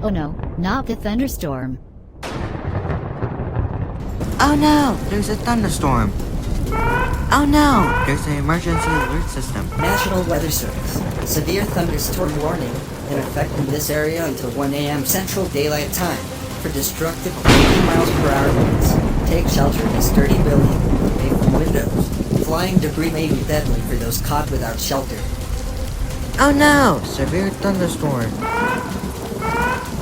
Oh no, not the thunderstorm. Oh no, there's a thunderstorm. Oh no, there's an emergency alert system. National Weather Service. Severe thunderstorm warning in effect in this area until 1 a.m. Central Daylight Time for destructive 80 miles per hour winds. Take shelter in a sturdy building away from windows. Flying debris may be deadly for those caught without shelter. Oh no, severe thunderstorm.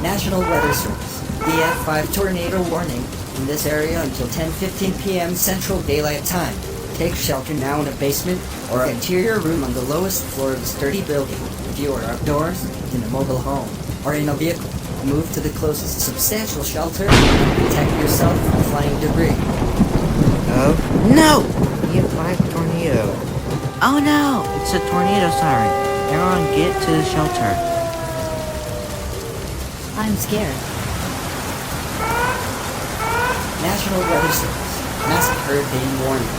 National Weather Service. DF5 tornado warning in this area until 10:15 p.m. Central Daylight Time. Take shelter now in a basement or an interior room on the lowest floor of a sturdy building. If you are outdoors, in a mobile home, or in a vehicle, move to the closest substantial shelter and protect yourself from flying debris. Oh no! EF5 tornado. Oh no! It's a tornado siren. Everyone get to the shelter. I'm scared. National Weather Service. Massive hurricane warning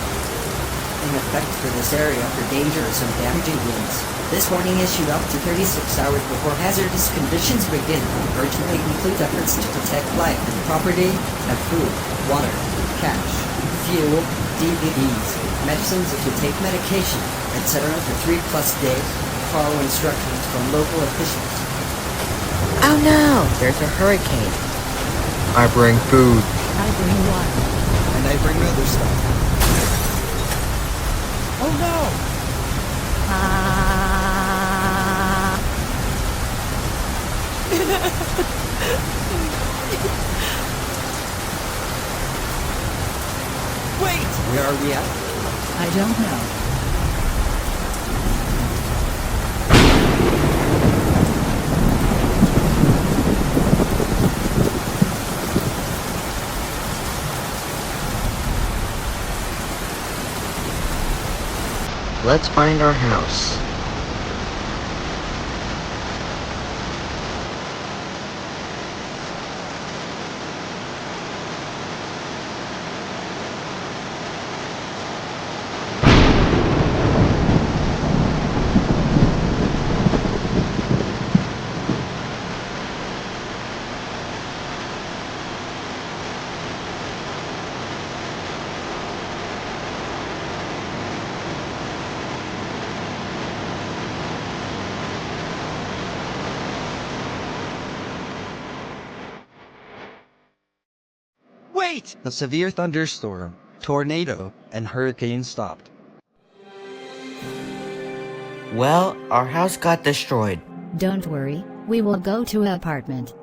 in effect for this area for dangerous and damaging winds. This warning issued up to 36 hours before hazardous conditions begin. Urgently complete efforts to protect life and property and food, water, cash, fuel, DVDs, medicines if you take medication, etc. for 3+ days. Follow instructions from local officials. Oh no! There's a hurricane. I bring food. I bring water. And I bring other stuff. Oh no! Wait! Where are we at? I don't know. Let's find our house. Wait! The severe thunderstorm, tornado, and hurricane stopped. Well, our house got destroyed. Don't worry, we will go to an apartment.